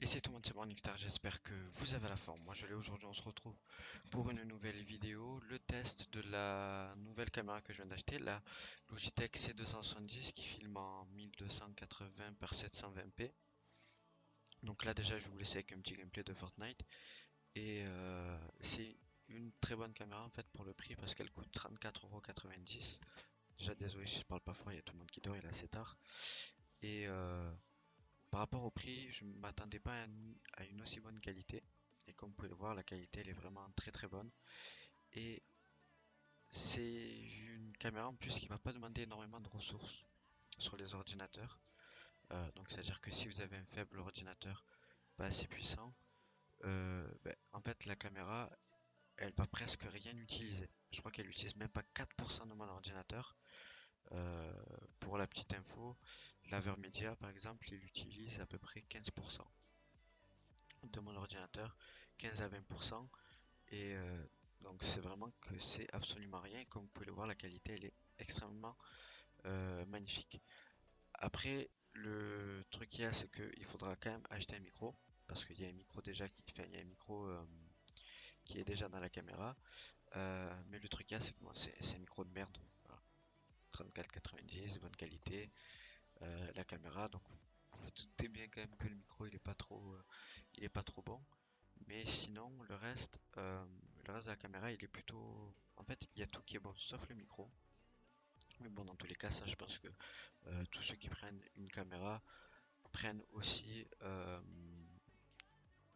Et c'est tout le monde, c'est Morningstar, j'espère que vous avez la forme. Moi je l'ai aujourd'hui, on se retrouve pour une nouvelle vidéo, le test de la nouvelle caméra que je viens d'acheter, la Logitech C270 qui filme en 1280 par 720p. Donc là déjà je vais vous laisser avec un petit gameplay de Fortnite. Et c'est une très bonne caméra en fait pour le prix parce qu'elle coûte 34,90 €. Déjà désolé si je parle pas fort, il y a tout le monde qui dort, il est assez tard. Et par rapport au prix, je ne m'attendais pas à une aussi bonne qualité. Et comme vous pouvez le voir, la qualité elle est vraiment très très bonne. Et c'est une caméra en plus qui va pas demander énormément de ressources sur les ordinateurs. Donc c'est-à-dire que si vous avez un faible ordinateur pas assez puissant, en fait la caméra elle va presque rien utiliser. Je crois qu'elle utilise même pas 4% de mon ordinateur. Euh, pour la petite info, l'Avermedia par exemple, il utilise à peu près 15% de mon ordinateur, 15 à 20%. Et donc c'est vraiment que c'est absolument rien. Comme vous pouvez le voir, la qualité elle est extrêmement magnifique. Après, le truc qu'il y a, c'est qu'il faudra quand même acheter un micro. Parce qu'il y a un micro déjà enfin, il y a un micro qui est déjà dans la caméra. Mais le truc qu'il y a, c'est que moi, c'est un micro de merde. Voilà. 34,90, bonne qualité. La caméra, donc vous vous doutez bien quand même que le micro il est pas trop bon. Mais sinon, le reste de la caméra, il est plutôt. En fait, il y a tout qui est bon, sauf le micro. Mais bon, dans tous les cas, ça, je pense que tous ceux qui prennent une caméra prennent aussi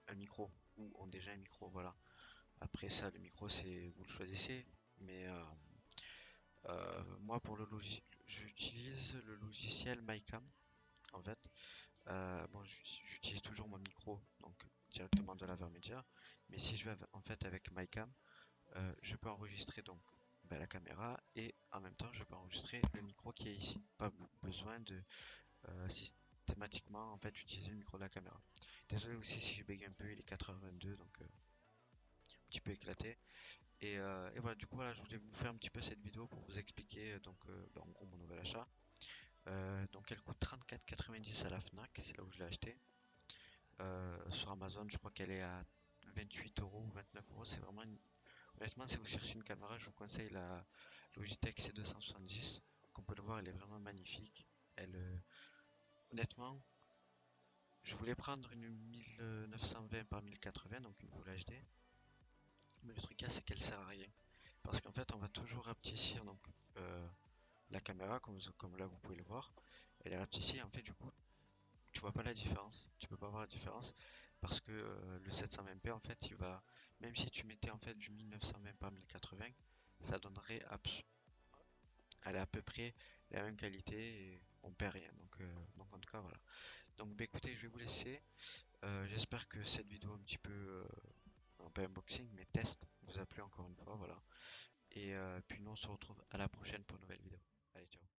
un micro ou ont déjà un micro, voilà. Après ça, le micro, c'est vous le choisissez. Mais moi, pour le logiciel, j'utilise le logiciel MyCam. En fait, bon, j'utilise toujours mon micro, donc directement de la Vermedia. Mais si je vais en fait avec MyCam, je peux enregistrer donc la caméra et en même temps je peux enregistrer le micro qui est ici. Pas besoin de systématiquement en fait utiliser le micro de la caméra. Désolé aussi si je bégaye un peu, il est 4h22 donc un petit peu éclaté. Et voilà, du coup voilà, je voulais vous faire un petit peu cette vidéo pour vous expliquer en gros mon nouvel achat. Donc elle coûte 34,90 à la Fnac, c'est là où je l'ai acheté. Sur Amazon, je crois qu'elle est à 28 euros ou 29 euros. C'est vraiment honnêtement, si vous cherchez une caméra, je vous conseille la Logitech C270. Comme on peut le voir, elle est vraiment magnifique. Elle, honnêtement, je voulais prendre une 1920 par 1080, donc une Full HD. Mais le truc, c'est qu'elle sert à rien. Parce qu'en fait, on va toujours rapetissir donc, la caméra, comme là vous pouvez le voir. Elle est rapetissie, en fait, du coup, tu vois pas la différence. Tu peux pas voir la différence. Parce que le 720p, en fait, même si tu mettais en fait du 1920 par 1080, ça donnerait elle est à peu près la même qualité et on perd rien. Donc en tout cas voilà. Donc écoutez, je vais vous laisser. J'espère que cette vidéo un petit peu, un peu unboxing, mais test, vous a plu encore une fois, voilà. Et puis nous on se retrouve à la prochaine pour une nouvelle vidéo. Allez, ciao.